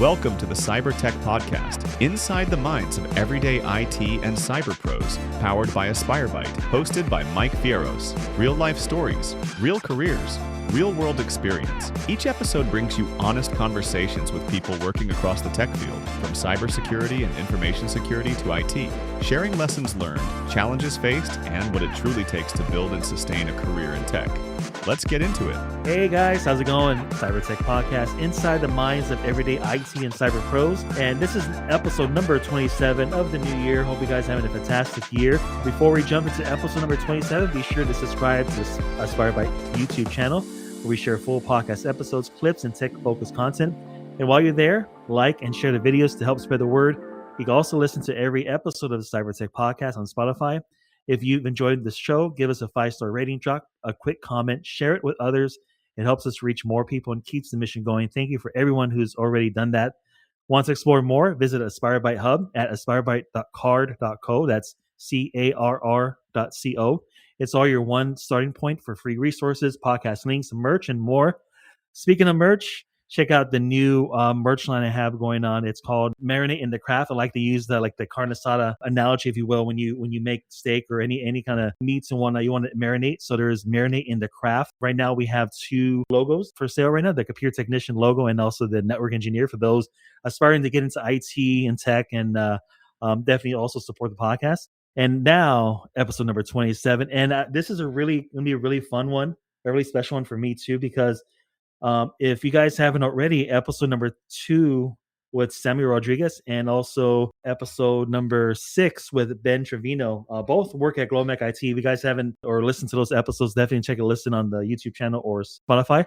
Welcome to the Cyber Tech Podcast, inside the minds of everyday IT and cyber pros, powered by AspireByte, hosted by Mike Fierros. Real life stories, real careers, real world experience. Each episode brings you honest conversations with people working across the tech field, from cybersecurity and information security to IT, sharing lessons learned, challenges faced, and what it truly takes to build and sustain a career in tech. Let's get into it. Hey guys, how's it going? Cyber Tech Podcast, inside the minds of everyday IT and cyber pros. And this is episode number 27 of the new year. Hope you guys are having a fantastic year. Before we jump into episode number 27, be sure to subscribe to this AspireByte YouTube channel, where we share full podcast episodes, clips, and tech-focused content. And while you're there, like and share the videos to help spread the word. You can also listen to every episode of the Cyber Tech Podcast on Spotify. If you've enjoyed this show, give us a 5-star rating, drop a quick comment, share it with others. It helps us reach more people and keeps the mission going. Thank you for everyone who's already done that. Want to explore more? Visit AspireByte Hub at aspirebyte.card.co. That's CARR.co. It's all your one starting point for free resources, podcast links, merch, and more. Speaking of merch, check out the new merch line I have going on. It's called Marinate in the Craft. I like to use the carne asada analogy, if you will, when you make steak or any kind of meats and whatnot, you want to marinate. So there's Marinate in the Craft. Right now we have 2 logos for sale right now, the computer technician logo and also the network engineer for those aspiring to get into IT and tech, and definitely also support the podcast. And now episode number 27. And this is going to be a really fun one, a really special one for me too, because if you guys haven't already, episode number 2 with Samuel Rodriguez and also episode number 6 with Ben Trevino, both work at GlobalMac IT. If you guys haven't or listened to those episodes, definitely check a listen on the YouTube channel or Spotify.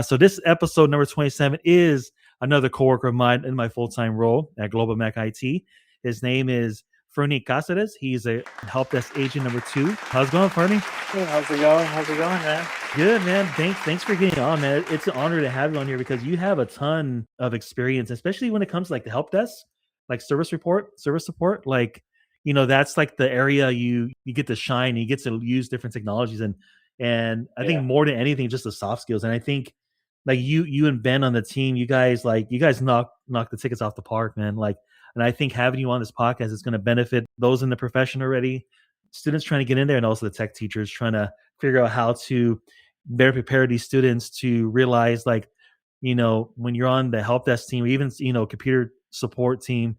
So this episode number 27 is another coworker of mine in my full-time role at GlobalMac IT. His name is Fernie Cazares. He's a help desk agent number 2. How's it going, Fernie? Hey, how's it going? How's it going, man? Good, man. Thanks for getting on, man. It's an honor to have you on here because you have a ton of experience, especially when it comes to the help desk, service support. That's the area you get to shine. You get to use different technologies, and I think more than anything, just the soft skills. And I think you and Ben on the team, you guys knock the tickets off the park, man. And I think having you on this podcast is going to benefit those in the profession already, students trying to get in there, and also the tech teachers trying to figure out how to better prepare these students to realize, when you're on the help desk team or even, computer support team,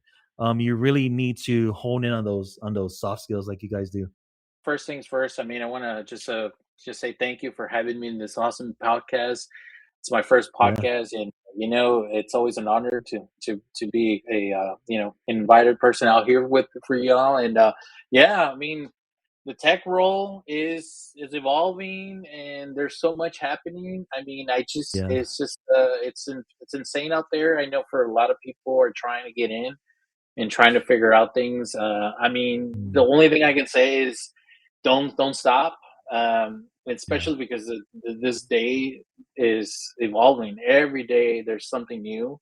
you really need to hone in on those soft skills like you guys do. First things first, I want to just say thank you for having me in this awesome podcast. It's my first podcast, and it's always an honor to be a invited person out here for y'all. And the tech role is evolving, and there's so much happening. It's insane out there. I know for a lot of people are trying to get in and trying to figure out things. The only thing I can say is don't stop. Especially because this day is evolving. Every day there's something new,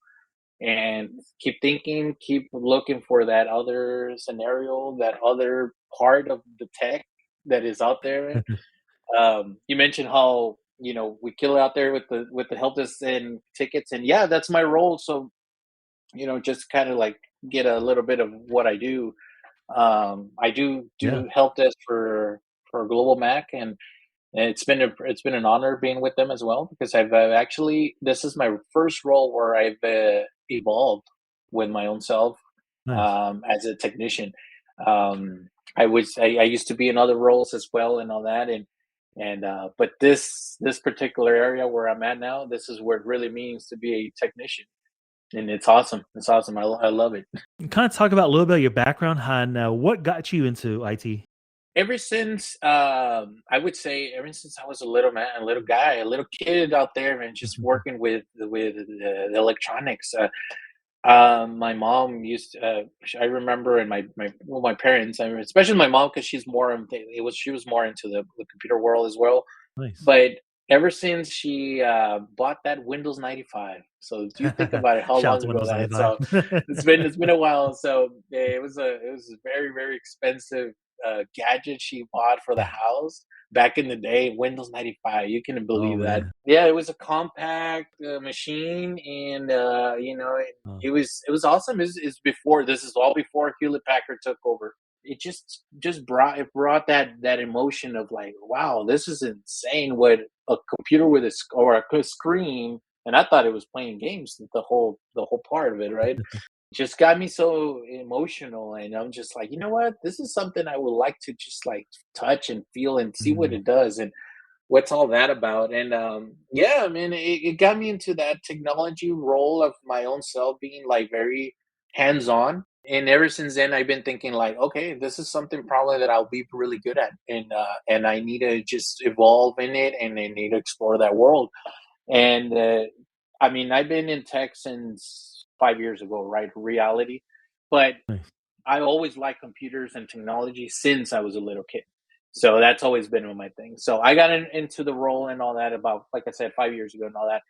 and keep thinking, keep looking for that other scenario, that other part of the tech that is out there. You mentioned how we kill it out there with the help desk and tickets, and that's my role. So just kind of get a little bit of what I do. I do help desk for GlobalMac, and it's been an honor being with them as well, because I've actually, this is my first role where I've evolved with my own self. Nice. As a technician. I used to be in other roles as well and all that, but this particular area where I'm at now, this is where it really means to be a technician, and it's awesome. It's awesome. I love it. Kind of talk about a little bit of your background, Han. What got you into IT? Ever since I would say, ever since I was a little guy, a little kid out there, and just working with the electronics. My mom used to, I remember, and my parents, especially my mom, because she was more into the computer world as well. Nice. But ever since she bought that Windows 95, so do you think about it, how long ago that is? So it's been a while. So it was a very, very expensive gadget she bought for the house, back in the day, Windows 95. You couldn't Oh believe that. man. Yeah, it was a compact machine, and Oh. it was awesome. Is before this is all before Hewlett Packard took over. It brought that emotion of like, wow, this is insane. What a computer with a screen, and I thought it was playing games. The whole part of it, right? Just got me so emotional, and I'm just like, you know what, this is something I would like to just like touch and feel and see what Mm. it does and what's all that about. And yeah, I mean, it got me into that technology role of my own self being like very hands-on, and ever since then I've been thinking like, okay, this is something probably that I'll be really good at, and I need to just evolve in it, and I need to explore that world. And I mean, I've been in tech since 5 years ago, right? Reality. But Nice. I always liked computers and technology since I was a little kid. So that's always been my thing. So I got into the role and all that about, like I said, 5 years ago and all that.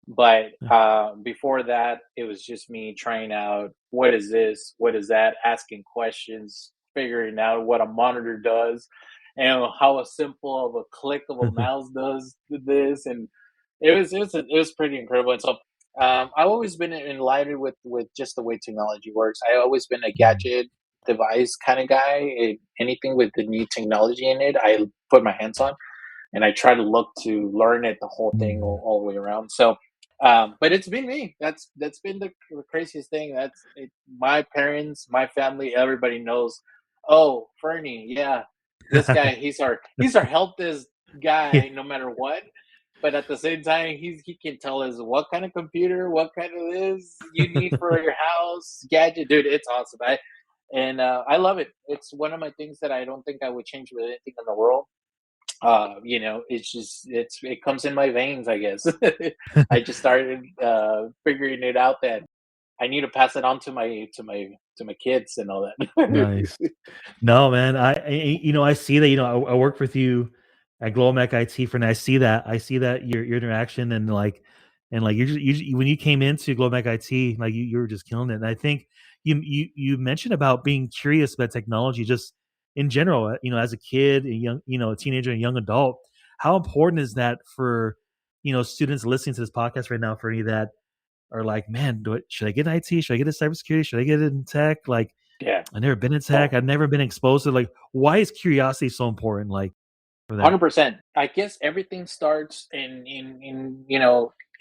But Yeah. before that, it was just me trying out what is this, what is that, asking questions, figuring out what a monitor does, and how a simple of a click of a mouse does this, and it was pretty incredible. And so I've always been enlightened with just the way technology works. I've always been a Mm. gadget device kind of guy. Anything with the new technology in it, I put my hands on, and I try to look to learn it the whole thing Mm. all the way around. So, but it's been me. That's been the craziest thing. My parents, my family, everybody knows. Oh, Fernie, yeah, this guy, he's our help desk Yeah. guy, no matter what. But at the same time, he can tell us what kind of computer, what kind of this you need for your house gadget, dude. It's awesome. I love it. It's one of my things that I don't think I would change with anything in the world. It's just it comes in my veins, I guess. I just started figuring it out that I need to pass it on to my kids and all that. Nice. No, man. I see that. I work with you at GlobalMac IT for, and I see that your interaction and when you came into GlobalMac IT, like you were just killing it. And I think you mentioned about being curious about technology, just in general. As a kid, a young, a teenager, a young adult. How important is that for students listening to this podcast right now? For any that are like, man, should I get IT? Should I get into cybersecurity? Should I get in tech? Like, Yeah. I've never been in tech. Oh, I've never been exposed to, like, why is curiosity so important? Like, for that. 100%. I guess everything starts in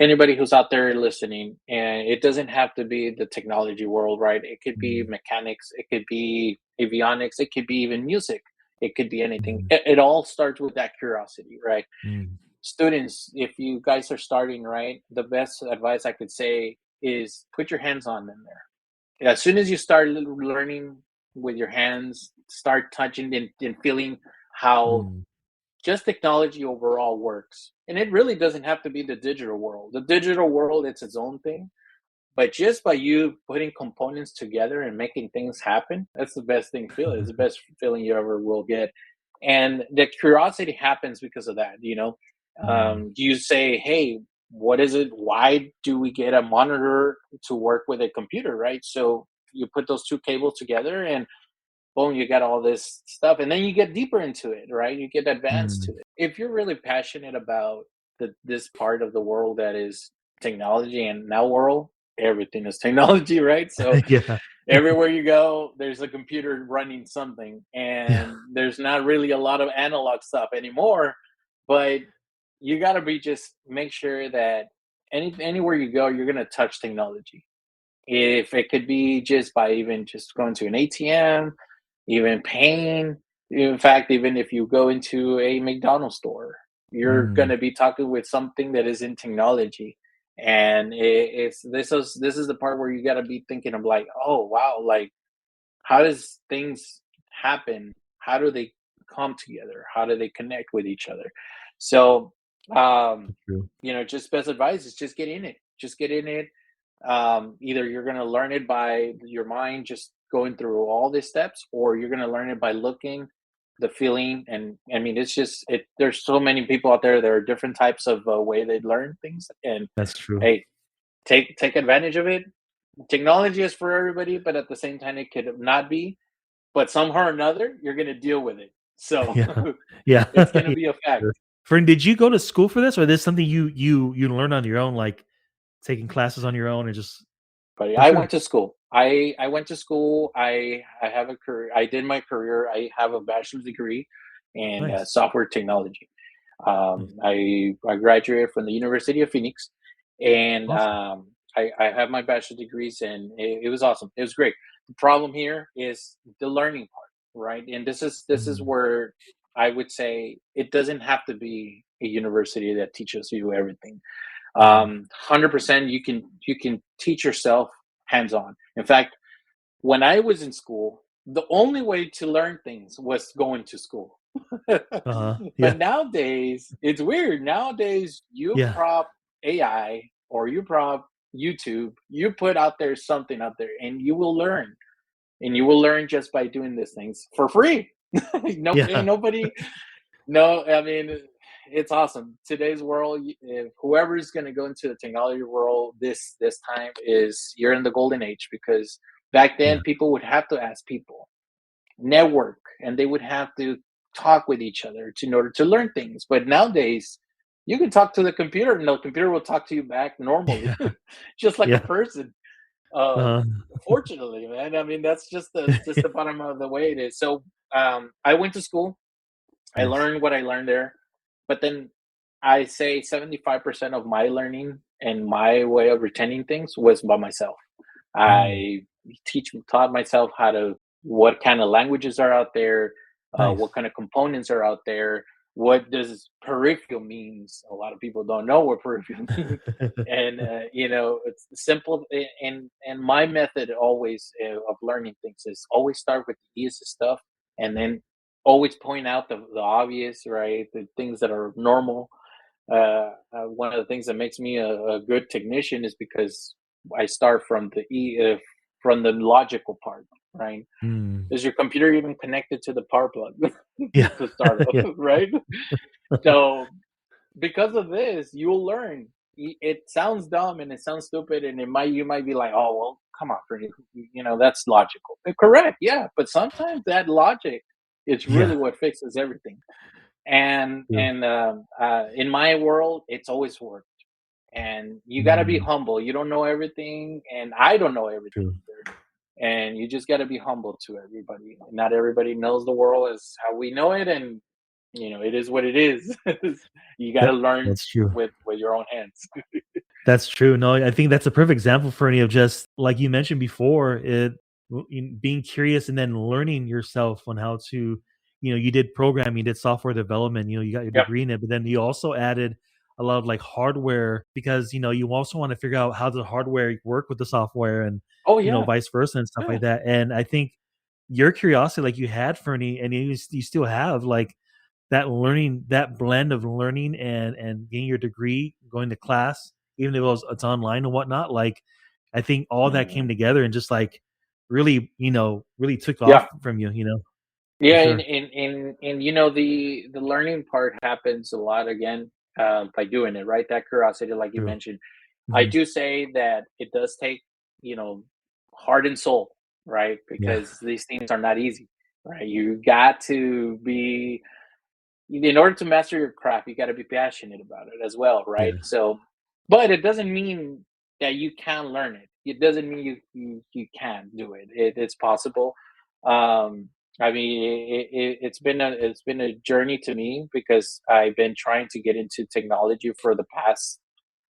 anybody who's out there listening, and it doesn't have to be the technology world, right? It could be Mm, mechanics, it could be avionics, it could be even music, it could be anything. mm, It all starts with that curiosity, right? mm, Students, if you guys are starting, right, the best advice I could say is put your hands on in there. As soon as you start learning with your hands, start touching and feeling how mm, just technology overall works. And it really doesn't have to be the digital world. The digital world, it's its own thing. But just by you putting components together and making things happen, that's the best thing feeling. It's the best feeling you ever will get. And the curiosity happens because of that. mm, You say, hey, what is it? Why do we get a monitor to work with a computer, right? So you put those two cables together, and boom, you got all this stuff. And then you get deeper into it, right? You get advanced mm. to it. If you're really passionate about this part of the world that is technology, and now world, everything is technology, right? So Yeah. everywhere you go, there's a computer running something, Yeah. and there's not really a lot of analog stuff anymore. But you got to be just make sure that anywhere you go, you're going to touch technology. If it could be just by even just going to an ATM, even paying. In fact, even if you go into a McDonald's store, you're Mm, gonna be talking with something that is in technology, and it's this is the part where you got to be thinking of like, oh wow, like how does things happen? How do they come together? How do they connect with each other? So, true. just best advice is just get in it. Just get in it. Either you're going to learn it by your mind, just going through all these steps, or you're going to learn it by looking, the feeling. And I mean, it's just it. There's so many people out there. There are different types of way they learn things, and That's true. hey, take advantage of it. Technology is for everybody, but at the same time, it could not be. But somehow or another, you're going to deal with it. So Yeah. Yeah. it's gonna Yeah, be a fact. sure. Fern, did you go to school for this, or is this something you learned on your own, like taking classes on your own and just But for I sure? went to school. I went to school. I have a career. I did my career. I have a bachelor's degree in Nice. software technology. Nice. I graduated from the University of Phoenix, and Awesome. I have my bachelor's degrees, and it was awesome. It was great. The problem here is the learning part, right? And this is Mm, where I would say it doesn't have to be a university that teaches you everything. mhm. 100% you can teach yourself hands on. In fact, when I was in school, the only way to learn things was going to school. Uh-huh. But Yeah. nowadays it's weird. Nowadays you Yeah. prop AI or you prop YouTube, you put out there something out there and you will learn, and you will learn just by doing these things for free. No, Yeah. nobody, no, I mean, it's awesome. Today's world, if whoever's going to go into the technology world this time, is you're in the golden age, because back then Yeah. people would have to ask people, network, and they would have to talk with each other in order to learn things. But nowadays, you can talk to the computer, and the computer will talk to you back normally, Yeah. just like a Yeah. person. Uh-huh. Fortunately, man. I mean, that's just the bottom of the way it is. So I went to school. I Nice. learned what I learned there, but then I say 75% of my learning and my way of retaining things was by myself. Mm, I taught myself how to, what kind of languages are out there, nice. what kind of components are out there, what does peripheral means. A lot of people don't know what peripheral means, and it's simple. And my method always of learning things is always start with the easiest stuff, and then always point out the obvious, right? The things that are normal. One of the things that makes me a good technician is because I start from the logical part, right? Mm. Is your computer even connected to the power plug Yeah. to start Yeah. off, right? So because of this, you'll learn. It sounds dumb and it sounds stupid, and you might be like, "Oh well, come on, Freddie, that's logical." Correct, yeah, but sometimes that logic is Yeah. really what fixes everything. And True. and in my world, it's always worked. And you got to be Mm, humble. You don't know everything, and I don't know everything true. either. And you just got to be humble to everybody. Not everybody knows the world as how we know it, and it is what it is. You got to learn That's true. with your own hands. That's true. No, I think that's a perfect example for any of just like you mentioned before, being curious and then learning yourself on how to, you did programming, you did software development, you got your Yep. degree in it, but then you also added a lot of like hardware because, you also want to figure out how the hardware work with the software and, Oh yeah, vice versa and stuff yeah. like that. And I think your curiosity, like you had, Fernie, and you still have, like that learning, that blend of learning and getting your degree, going to class, even if it's online and whatnot. Like, I think all that came Mhm. together and just like really, really took Yeah. off from you, for Yeah, and sure. the learning part happens a lot again, by doing it, right? That curiosity, like you True. mentioned. I Mhm. do say that it does take, you know, heart and soul, right? Yeah. Because these things are not easy, right? You got to be, in order to master your craft, you got to be passionate about it as well, right? Yeah. So, but it doesn't mean that you can learn it. It doesn't mean you can do it. It's possible. Um, I mean, it's been a journey to me, because I've been trying to get into technology for the past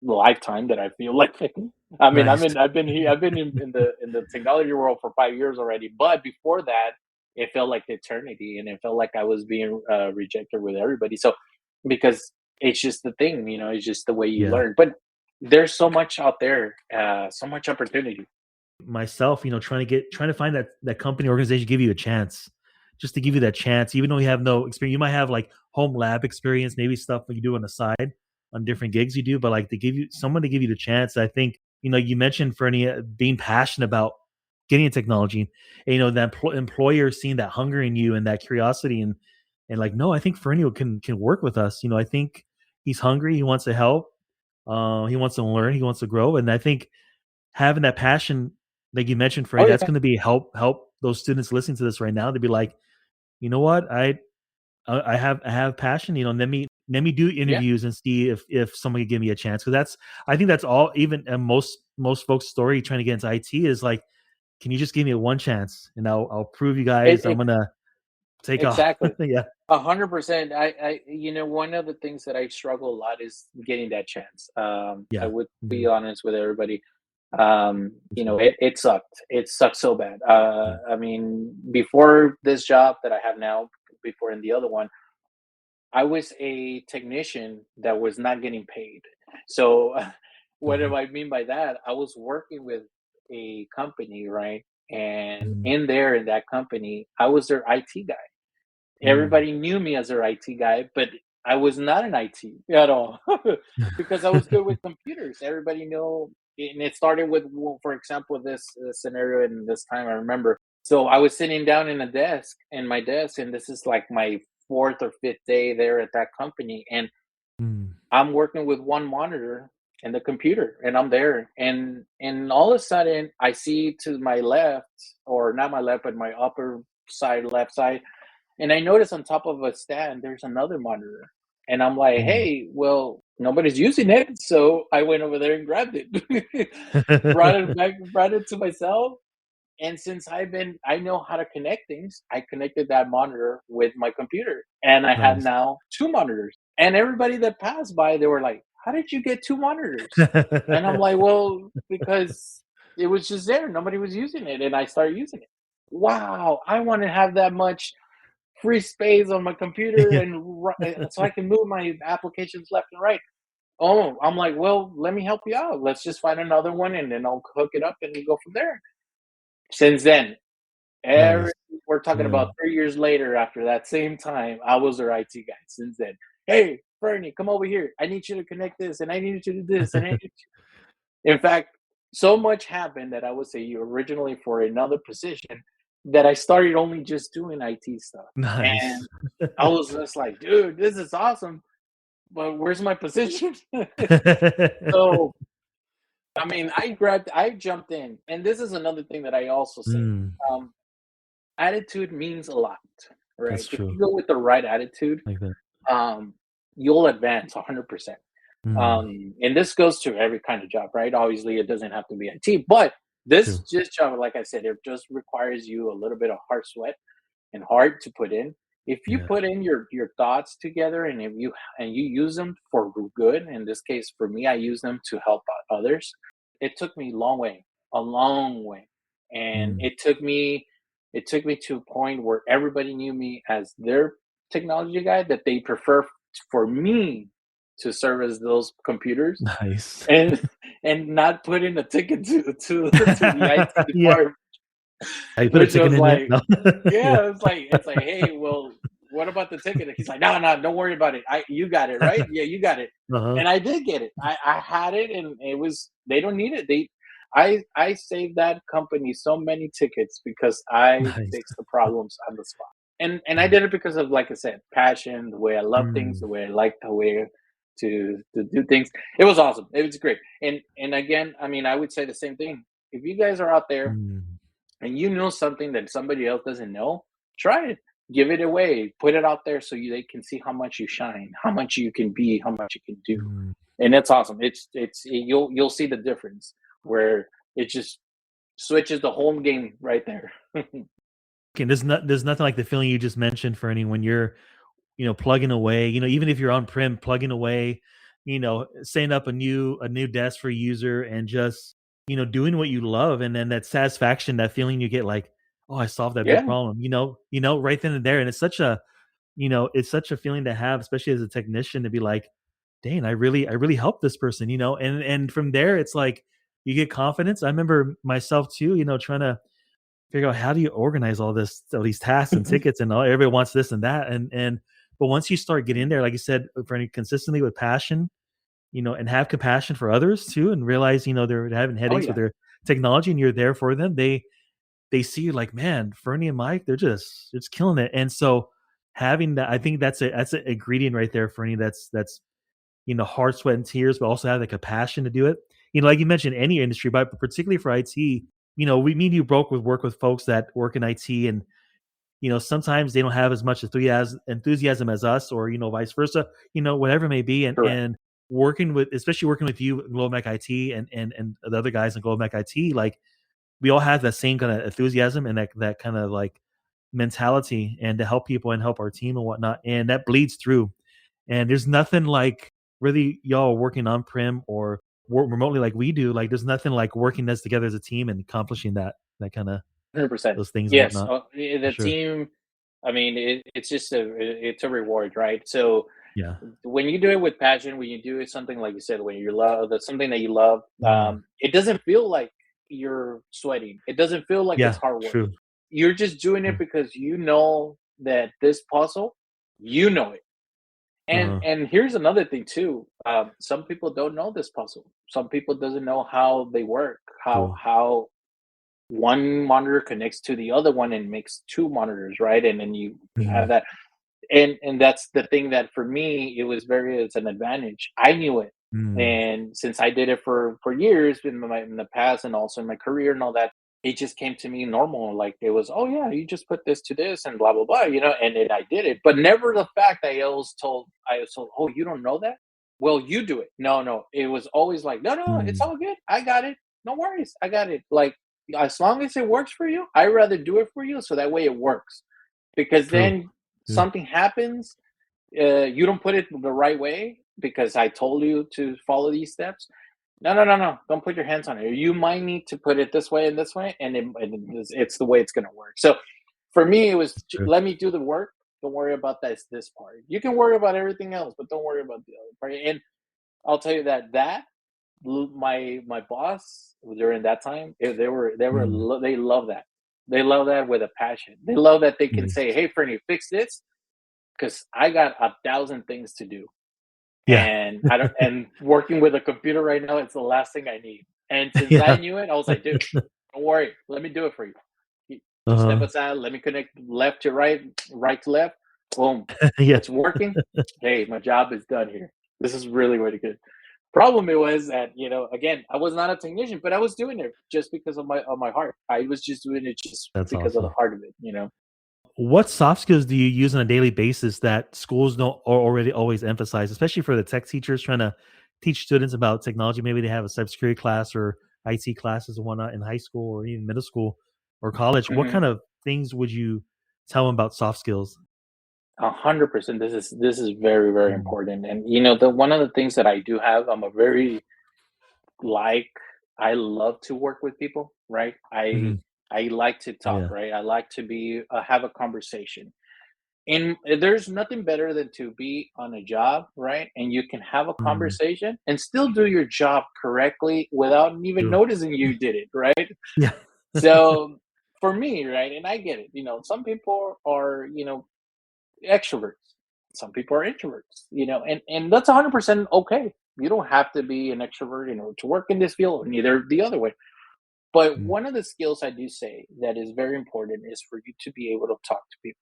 lifetime that I feel like. I mean, Nice. I've been in the technology world for 5 years already, but before that, it felt like eternity, and it felt like I was being rejected with everybody. So, because it's just the thing, it's just the way you Yeah. learn. But there's so much out there, so much opportunity. Myself, trying to find that company organization give you a chance, just to give you that chance, even though you have no experience. You might have like home lab experience, maybe stuff that you do on the side on different gigs you do, but like to give you the chance. I think you mentioned for any being passionate about getting into technology, and that employer seeing that hunger in you and that curiosity and like, no, I think Fernie can work with us. I think he's hungry, he wants to help, he wants to learn, he wants to grow, and I think having that passion, like you mentioned, Oh Frank, that's yeah, going to be help those students listening to this right now to be like, you know what, I have passion. Let me do Yeah, interviews and see if someone could give me a chance. Because I think that's all. Even most folks' story trying to get into IT is like, can you just give me a one chance and I'll prove you it, guys I'm it, gonna take off. exactly. Yeah, 100%. One of the things that I struggle a lot is getting that chance. I yeah, would be mhm, honest with everybody. for sure. It sucked. It sucked so bad. Yeah. I mean, before this job that I have now, before in the other one, I was a technician that was not getting paid. So, what do Mhm, I mean by that? I was working with a company, right? And mhm, in that company, I was their IT guy. mm. Everybody knew me as their IT guy, but I was not an IT at all because I was good with computers. Everybody knew, and it started with, well, for example, this scenario in this time I remember. So I was sitting down in my desk, and this is like my fourth or fifth day there at that company, and Mm. I'm working with one monitor and the computer, and I'm there, and all of a sudden I see to my left, or not my left, but my upper side, left side, and I noticed on top of a stand, there's another monitor. And I'm like, Mm. hey, well, nobody's using it. So I went over there and grabbed it, brought it back, brought it to myself. And since I know how to connect things, I connected that monitor with my computer. And I had Nice. now two monitors. And everybody that passed by, they were like, how did you get two monitors? And I'm like, well, because it was just there. Nobody was using it. And I started using it. Wow, I want to have that much free space on my computer Yeah. and so I can move my applications left and right. Oh, I'm like, well, let me help you out. Let's just find another one and then I'll hook it up and go from there. Since then, every Nice. we're talking Yeah. about 3 years later after that same time, I was their IT guy since then. Hey, Fernie, come over here. I need you to connect this and I need you to do this. And in fact, so much happened that I would say you originally for another position that I started only just doing IT stuff. Nice. And I was just like, dude, this is awesome, but where's my position? So, I mean, I jumped in. And this is another thing that I also say. Mm, Um, Attitude means a lot, right? that's If you true. go with the right attitude, Like that. um, you'll advance 100%. Mm, And this goes to every kind of job, right? Obviously, it doesn't have to be IT, but this true. just job, like I said, it just requires you a little bit of hard sweat and hard to put in. If you Yeah. put in your thoughts together and you use them for good, in this case for me, I use them to help out others. It took me a long way, and Mm. it took me to a point where everybody knew me as their technology guy that they prefer for me to service those computers Nice. and and not put in a ticket to the IT Yeah. department, Have you put a which ticket was in yet? like, No. Yeah. yeah, it's like, hey, well, what about the ticket? And he's like, no, no, don't worry about it. You got it, right? Yeah, you got it. Uh-huh. And I did get it. I had it, and it was they don't need it. I saved that company so many tickets because I Nice. fixed the problems on the spot. And I Nice. did it because of, like I said, passion, the way I love things, Mm, the way I like the way to do things. It was awesome. It was great. And again, I mean, I would say the same thing. If you guys are out there mm, and you know something that somebody else doesn't know, try it. Give it away. Put it out there so they can see how much you shine, how much you can be, how much you can do. mm. And it's awesome. You'll see the difference where it just switches the whole game right there. Okay, there's nothing like the feeling you just mentioned for when you're, plugging away, even if you're on-prem, plugging away, setting up a new desk for a user and just, doing what you love, and then that satisfaction, that feeling you get like, "Oh, I solved that big Yeah, problem," right then and there, and it's such a feeling to have, especially as a technician, to be like, "Dang, I really helped this person," and from there, it's like you get confidence. I remember myself too, trying to figure out how do you organize all these tasks and tickets and all everybody wants this and that, and but once you start getting in there, like you said, for any consistently with passion, and have compassion for others too, and realize, they're having oh headaches with yeah, their technology and you're there for them. They see you like, man, Fernie and Mike, they're just killing it. And so having that, I think that's an ingredient right there, Fernie. That's heart, sweat, and tears, but also have the compassion to do it. Like you mentioned, any industry, but particularly for IT, we me and you both would work with folks that work in IT, and sometimes they don't have as much enthusiasm as us, or vice versa, whatever it may be. and Correct. and especially working with you at GlobalMac IT, and the other guys in GlobalMac IT, like, we all have that same kind of enthusiasm and that kind of like mentality, and to help people and help our team and whatnot, and that bleeds through. And there's nothing like, really, y'all working on prem or work remotely like we do. Like, there's nothing like working as together as a team and accomplishing that kind of 100%. those things and Yes. whatnot. For The sure. team, I mean, it's just it's a reward, right? So Yeah. when you do it with passion, when you do it something like you said, when you love that's something that you love, Mm. it doesn't feel like you're sweating. It doesn't feel like it's Yeah. hard work. True. You're just doing it True. because you know that this puzzle, you know it. Uh-huh. And here's another thing too. Some people don't know this puzzle. Some people doesn't know how they work, True. how one monitor connects to the other one and makes two monitors, right? And then you have Mhm. that, and that's the thing that for me it's an advantage. I knew it, Mm. and since I did it for years in the past and also in my career and all that, it just came to me normal. Like it was, oh yeah, you just put this to this and blah blah blah, and then I did it. But never the fact that I was told, oh, you don't know that? Well, you do it. No, no, it was always like, no, no, it's Mm. all good. I got it. No worries, I got it. Like as long as it works for you, I'd rather do it for you so that way it works. Because True. then True. something happens, you don't put it the right way because I told you to follow these steps. No, no, no, no. Don't put your hands on it. You might need to put it this way, and it's the way it's going to work. So for me, it was True. let me do the work. Don't worry about this part. You can worry about everything else, but don't worry about the other part. And I'll tell you my boss during that time, Mm. they love that. They love that with a passion. They love that they can Nice. say, "Hey, Fernie, fix this," because I got 1,000 things to do, Yeah. and I don't. And working with a computer right now, it's the last thing I need. And since I Yeah. knew it, I was like, "Dude, don't worry. Let me do it for you. Just step Uh-huh. aside. Let me connect left to right, right to left. Boom, Yeah. it's working. Hey, my job is done here. This is really really good." Problem it was that, again, I was not a technician, but I was doing it just because of my heart. I was just doing it just That's because of the awesome. heart of it. What soft skills do you use on a daily basis that schools don't or already always emphasize, especially for the tech teachers trying to teach students about technology? Maybe they have a cybersecurity class or IT classes and whatnot in high school or even middle school or college. What Mhm. kind of things would you tell them about soft skills? 100%. This is very, very Mm. important. And the one of the things that I do have, I'm a very like I love to work with people, right? I Mhm. I like to Oh, talk, yeah. right? I like to be have a conversation. And there's nothing better than to be on a job, right? And you can have a Mm. conversation and still do your job correctly without even True. noticing you did it, right? Yeah. So for me, right, and I get it, some people are, extroverts. Some people are introverts, and that's 100% okay. You don't have to be an extrovert, to work in this field, or neither the other way. But Mm. one of the skills I do say that is very important is for you to be able to talk to people,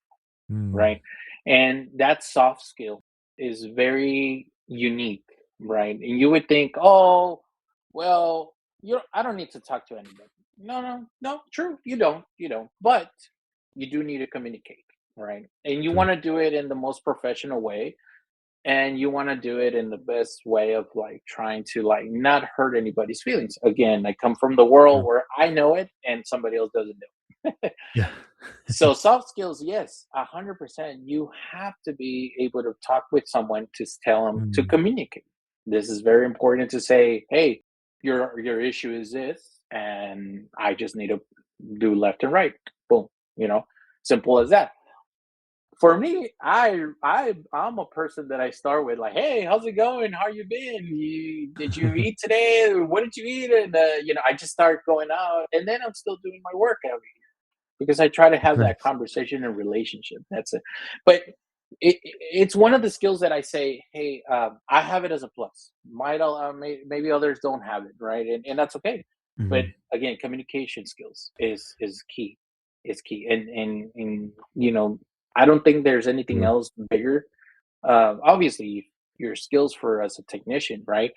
Mm. right? And that soft skill is very unique, right? And you would think, oh, well, I don't need to talk to anybody. No, no, no, true. You don't. But you do need to communicate, right? And you want True. to do it in the most professional way. And you want to do it in the best way of like trying to like not hurt anybody's feelings. Again, I come from the world True. where I know it and somebody else doesn't know. Yeah. So soft skills, yes, 100%. You have to be able to talk with someone to tell them to Mm. communicate. This is very important to say, hey, your issue is this, and I just need to do left and right. Boom. You know, simple as that. For me, I'm a person that I start with like, hey, how's it going? How you been? Did you eat today? What did you eat? And I just start going out, and then I'm still doing my work out because I try to have that Nice. conversation and relationship. That's it. But it's one of the skills that I say, hey, I have it as a plus. Maybe others don't have it, right? And that's okay. But Mhm. again, communication skills is key. Is key, and I don't think there's anything True. else bigger. Obviously, your skills for as a technician, right?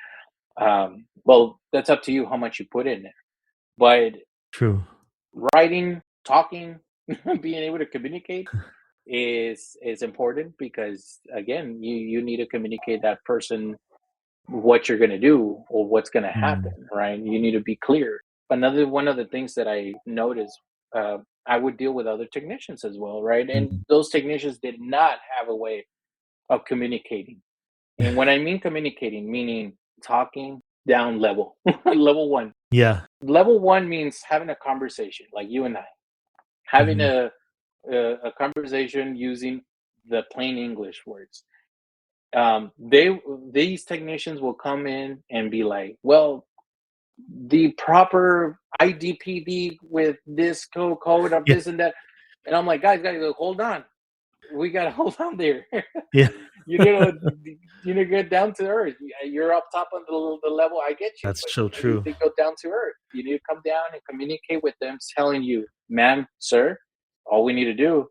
Well, that's up to you how much you put in there. But True. writing, talking, being able to communicate is important because again, you need to communicate that person what you're going to do or what's going to happen, Mm, right? You need to be clear. Another one of the things that I noticed, I would deal with other technicians as well, right? And mm. those technicians did not have a way of communicating. And when I mean communicating, meaning talking down level, level one. Yeah. Level one means having a conversation like you and I, having Mhm. a conversation using the plain English words. They these technicians will come in and be like, well, the proper IDPD with this code of Yeah. this and that, and I'm like, guys, hold on, we gotta hold on there. Yeah. you know, you need to get down to earth. You're up top on the level. I get you, That's but so you need true. to go down to earth. You need to come down and communicate with them, telling you, ma'am, sir, all we need to do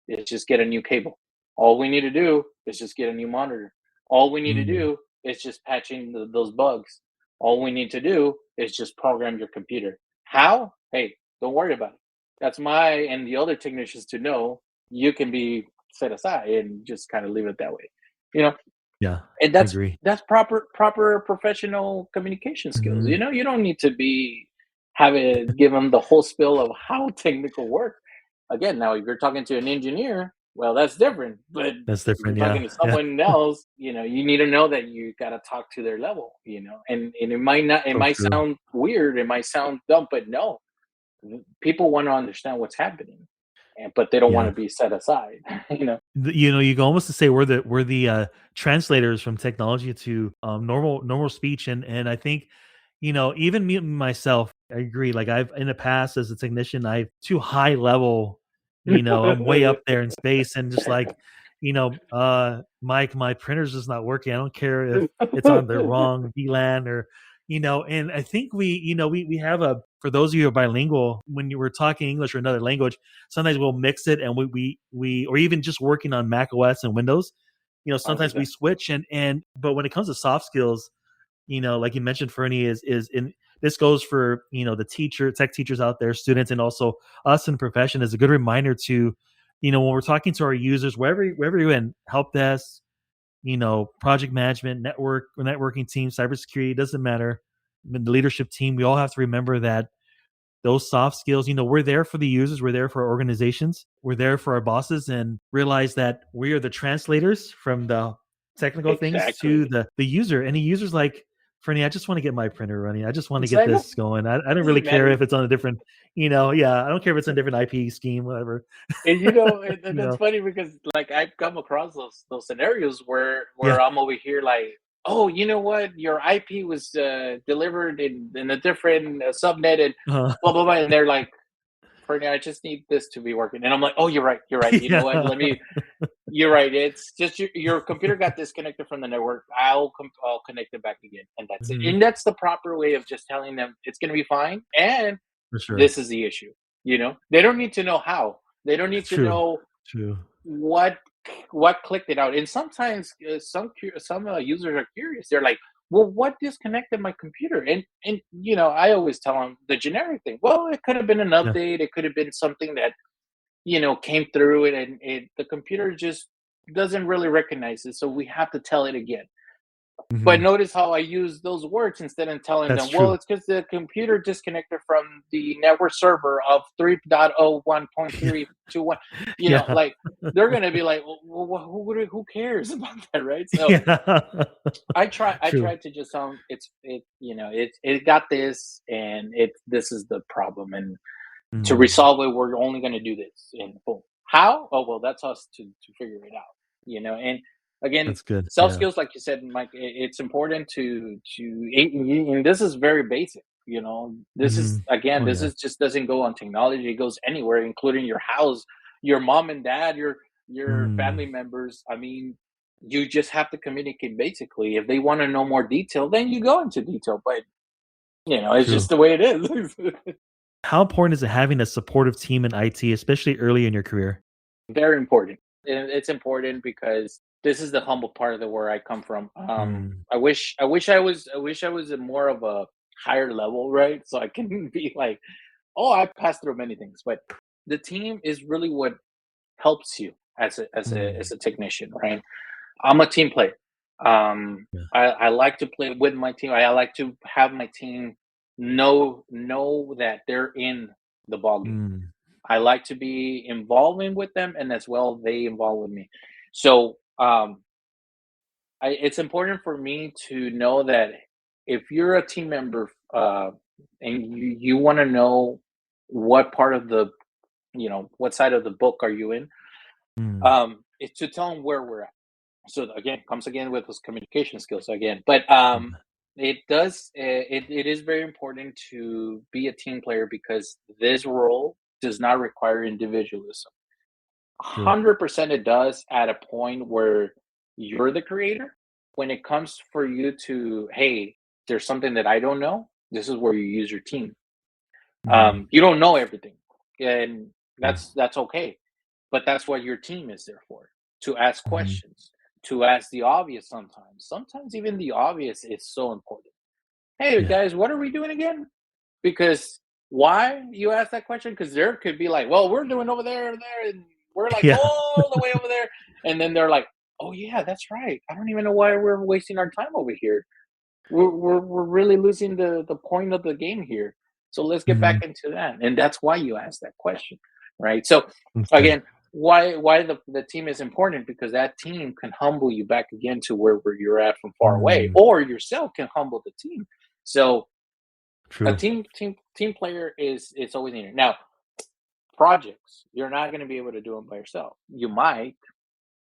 is just get a new cable. All we need to do is just get a new monitor. All we need to Mm, do is just patching those bugs. All we need to do is just program your computer. How? Hey, don't worry about it. That's my and the other technicians to know you can be set aside and just kind of leave it that way. You know, yeah, and I that's agree. that's proper professional communication skills. Mhm. You don't need to be have it give them the whole spill of how technical work. Again, now if you're talking to an engineer, well, that's different. But That's if you're different, talking yeah, to yeah. someone else, you need to know that you got to talk to their level. And it might not, it So might true. sound weird, it might sound dumb, but no, people want to understand what's happening, but they don't want Yeah. to be set aside. you know. You can almost say we're the translators from technology to, normal speech, and I think, even me myself, I agree, like, I've in the past as a technician, I've too high level, I'm way up there in space and just like, "Mike, my printer's just not working. I don't care if it's on the wrong VLAN or," and I think we have a for those of you who are bilingual, when you were talking English or another language, sometimes we'll mix it and we or even just working on Mac OS and Windows, sometimes we 100%. switch and but when it comes to soft skills, like you mentioned, Fernie is in this goes for, the tech teachers out there, students, and also us in profession is a good reminder to, when we're talking to our users, wherever you're in, help desk, project management, networking team, cybersecurity, doesn't matter. The leadership team, we all have to remember that those soft skills, we're there for the users, we're there for our organizations, we're there for our bosses, and realize that we are the translators from the technical things to Exactly. the user. And the user's like, Fernie, I just want to get my printer running. I just want to get Exactly. this going. I don't really Doesn't care matter. if it's on a different, yeah, I don't care if it's on a different IP scheme, whatever. And and you that's know, funny because like I've come across those scenarios where yeah. I'm over here like, oh, you know what, your IP was delivered in a different subnet and Uh, blah blah blah, and they're like, Courtney, I just need this to be working, and I'm like, oh, you're right. You know what? yeah. You're right. It's just your computer got disconnected from the network. I'll connect it back again, and that's it. Mhm. And that's the proper way of just telling them it's gonna be fine, and For sure. this is the issue. They don't need to know how. They don't need It's to true. know True. what what clicked it out. And sometimes some users are curious. They're like, "Well, what disconnected my computer?" And I always tell them the generic thing. Well, it could have been an Yeah. update. It could have been something that came through it, and the computer just doesn't really recognize it. So we have to tell it again. But Mhm. notice how I use those words instead of telling That's them, well, true. it's because the computer disconnected from the network server of 3.01.321. yeah. Like they're going to be like, well, who cares about that, right? So yeah. I True. tried to just it got this, and this is the problem. And to Mhm. resolve it, we're only going to do this. And boom. How? Oh, well, that's us to figure it out. And again, That's good. self Yeah. skills, like you said, Mike, it's important and this is very basic. This is Mhm. again, Oh, this yeah. is just doesn't go on technology. It goes anywhere, including your house, your mom and dad, your family Mm. members. I mean, you just have to communicate basically. If they want to know more detail, then you go into detail. But it's just True. the way it is. How important is it having a supportive team in IT, especially early in your career? Very important. And it's important because this is the humble part of the where I come from. Mm. I wish I was a more of a higher level, right? So I can be like, oh, I passed through many things, but the team is really what helps you as a technician, right? I'm a team player. Yeah. I like to play with my team. I like to have my team know that they're in the ball game. Mm. I like to be involving with them, and as well they involve with me. So it's important for me to know that if you're a team member, and you want to know what part of the what side of the book are you in, Mm. it's to tell them where we're at. So again, comes again with those communication skills again. But Yeah. it is very important to be a team player because this role does not require individualism. True. 100% it does at a point where you're the creator. When it comes for you to, hey, there's something that I don't know, this is where you use your team. Mm. You don't know everything, and True. that's okay. But that's what your team is there for, to ask Mhm. questions, to ask the obvious sometimes. Sometimes even the obvious is so important. Hey Yeah. guys, what are we doing again? Because why you ask that question? Because there could be like, well, we're doing over there, and we're like Yeah. all the way over there, and then they're like, oh yeah, that's right. I don't even know why we're wasting our time over here. We're really losing the point of the game here. So let's get back Mhm. into that. And that's why you ask that question, right? So Okay. again, why the team is important, because that team can humble you back again to where you're at from far away, Mm. or yourself can humble the team. So a True. team player is it's always needed. Now, projects, you're not going to be able to do them by yourself. You might,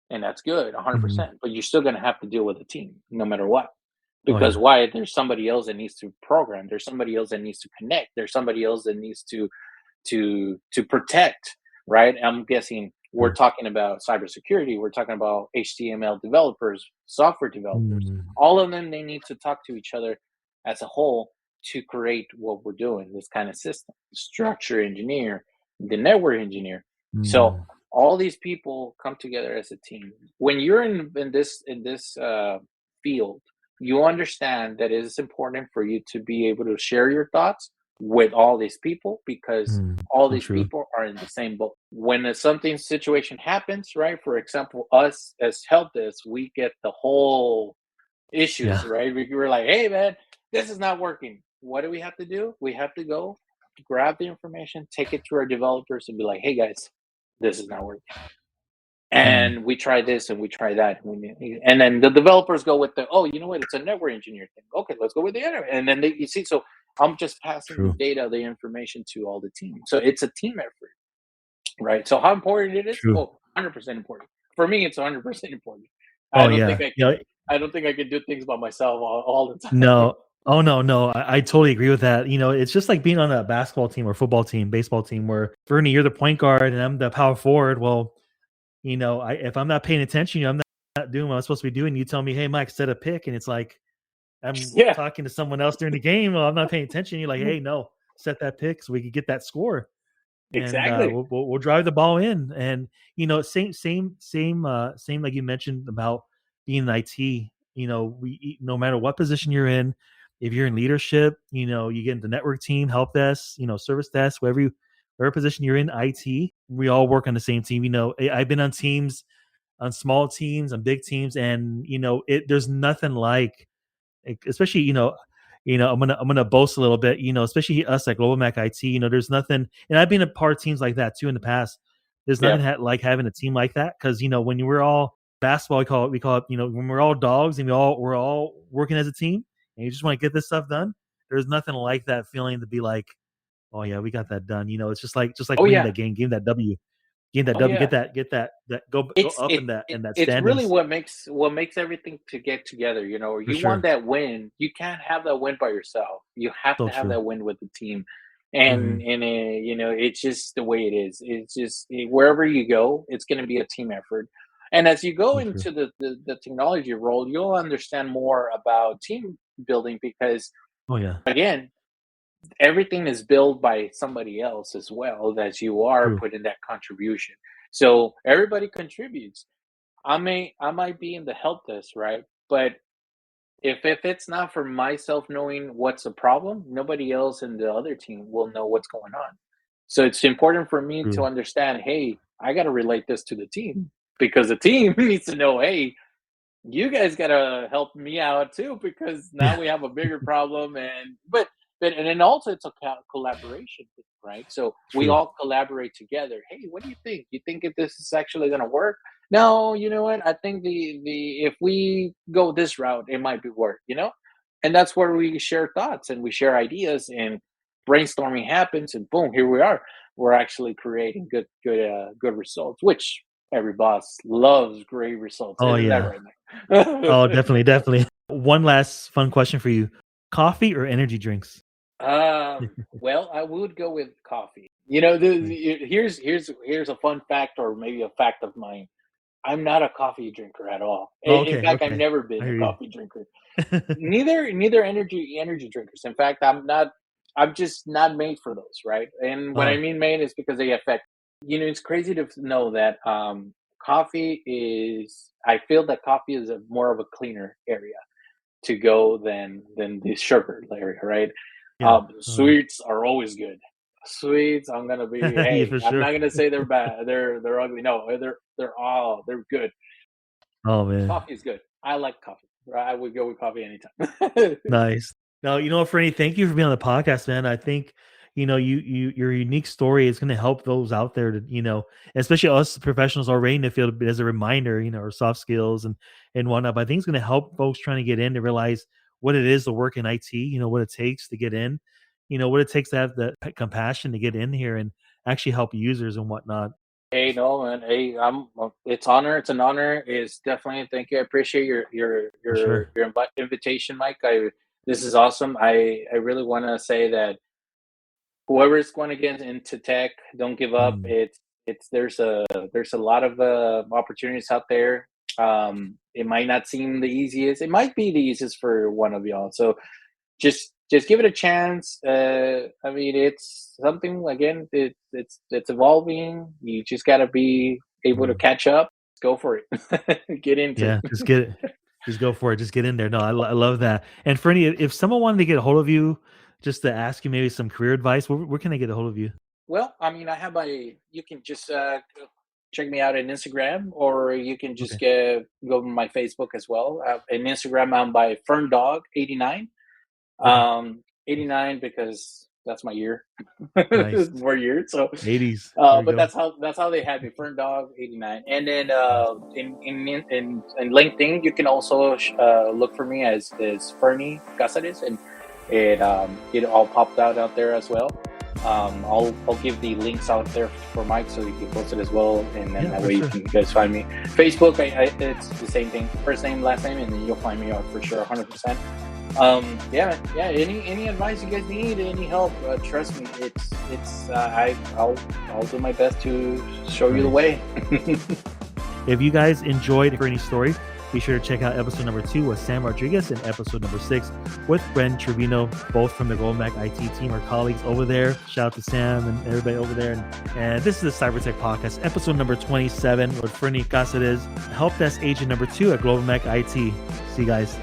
and that's good, Mhm. 100%. But you're still going to have to deal with a team, no matter what. Oh, Because yeah. why? There's somebody else that needs to program. There's somebody else that needs to connect. There's somebody else that needs to protect. Right? I'm guessing we're True. talking about cybersecurity. We're talking about HTML developers, software developers. Mm. All of them, they need to talk to each other as a whole to create what we're doing. This kind of system, structure engineer, the network engineer. So Mm. all these people come together as a team. When you're in this field, you understand that it is important for you to be able to share your thoughts with all these people, because Mm. all So these true. people are in the same boat. When something situation happens, right? For example, us as help desk, we get the whole issues, Yeah. right? We were like, hey man, this is not working. What do we have to do? We have to go grab the information, take it to our developers, and be like, hey guys, this is not working. Mm. And we try this and we try that. And then the developers go with the, oh, you know what? It's a network engineer thing. Okay, let's go with the other. And then you see, so I'm just passing the True. data, the information to all the team. So it's a team effort, right? So how important it is? True. Oh, 100% important. For me, it's 100% important. I Oh, don't think yeah. I You can. know, I don't think I can do things by myself all the time. no. Oh, no, no. I totally agree with that. You know, it's just like being on a basketball team or football team, baseball team where Fernie, you're the point guard and I'm the power forward. Well, if I'm not paying attention, I'm not doing what I'm supposed to be doing. You tell me, hey, Mike, set a pick. And it's like, I'm Yeah, talking to someone else during the game. Well, I'm not paying attention. You're like, hey, no, set that pick so we could get that score, and exactly. we'll drive the ball in. And same like you mentioned about being in IT. No matter what position you're in, if you're in leadership, you get into network team, help desk, service desk, whatever position you're in, IT, we all work on the same team. I've been on teams, on small teams, on big teams, and there's nothing like, especially I'm gonna boast a little bit, especially us at GlobalMac IT. There's nothing, and I've been a part of teams like that too in the past. There's Yeah, nothing like having a team like that, because when we're all basketball, we call it when we're all dogs and we're all working as a team, and you just want to get this stuff done. There's nothing like that feeling to be like, oh yeah, we got that done. It's just like oh winning yeah, that game that W, game that oh W, yeah. get that go It's up it, in that it it's really standings. what makes everything to get together. For You want sure. that win. You can't have that win by yourself. You have So to have true. that win with the team. Hmm. And it's just the way it is. It's just wherever you go, it's going to be a team effort. And as you go So true. into the technology role, you'll understand more about team building, because Oh yeah. again, everything is built by somebody else as well, that you are True. putting that contribution. So everybody contributes. I might be in the help desk, right? But if it's not for myself knowing what's the problem, nobody else in the other team will know what's going on. So it's important for me to True. understand, hey, I got to relate this to the team because the team needs to know, hey, you guys gotta help me out too because now Yeah. we have a bigger problem. But and then also it's a collaboration thing, right? So we True. all collaborate together. Hey, what do you think? You think if this is actually gonna work? No, you know what? I think the if we go this route, it might be work. And that's where we share thoughts and we share ideas and brainstorming happens and boom, here we are. We're actually creating good results, which every boss loves great results. Oh Isn't that yeah. right, Mike? Oh, definitely, definitely. One last fun question for you: coffee or energy drinks? Well, I would go with coffee. Nice. Here's a fun fact, or maybe a fact of mine. I'm not a coffee drinker at all. Oh, In okay, fact, I've okay. never I been a hear you. coffee drinker. Neither energy drinkers. In fact, I'm not. I'm just not made for those, right? And what I Oh, mean made is because they affect. It's crazy to know that coffee is. I feel that coffee is a more of a cleaner area to go than the sugar area, right? yeah. Sweets are always good. Sweets, I'm gonna be. Yeah, Hey, for I'm sure. not gonna say they're bad. They're ugly. No, they're good. Oh man. Coffee is good. I like coffee. I would go with coffee anytime. Nice. Now, Fernie, thank you for being on the podcast, man. I think, your unique story is going to help those out there to, especially us professionals already in the field as a reminder, our soft skills and whatnot. But I think it's going to help folks trying to get in to realize what it is to work in IT, what it takes to get in, what it takes to have the compassion to get in here and actually help users and whatnot. Hey, no, man. Hey, it's honor. It's an honor. It's definitely. Thank you. I appreciate For sure. your invitation, Mike. This is awesome. I really want to say that whoever is going to get into tech, don't give up. Mm, It's there's a lot of opportunities out there. It might not seem the easiest. It might be the easiest for one of y'all. So just give it a chance. I mean, it's something again. It's evolving. You just got to be able to mm. catch up. Go for it. Get into Yeah, it. just get it. Just go for it. Just get in there. No, I love that. And Fernie, if someone wanted to get a hold of you, just to ask you maybe some career advice, where can I get a hold of you? Well, I mean, I have my. You can just check me out on Instagram, or you can just Okay. go to my Facebook as well. In Instagram, I'm by FernDog89. Okay. 89 because that's my year. Nice. More years. So, 80s. There we but go. that's how they had me, FernDog89. And then in LinkedIn, you can also look for me as Fernie Cazares, and it all popped out there as well. I'll give the links out there for Mike so you can post it as well, and then Yeah, that for way you sure. can guys find me. Facebook, it's the same thing, first name, last name, and then you'll find me out for sure, 100%. Yeah. Any advice you guys need, any help? Trust me, I'll do my best to show you the Nice. way. If you guys enjoyed Fernie's story, be sure to check out episode number 2 with Sam Rodriguez and episode number 6 with Bren Trevino, both from the GlobalMac IT team, our colleagues over there. Shout out to Sam and everybody over there. And this is the Cyber Tech Podcast, episode number 27 with Fernie Cazares, help desk agent number 2 at GlobalMac IT. See you guys.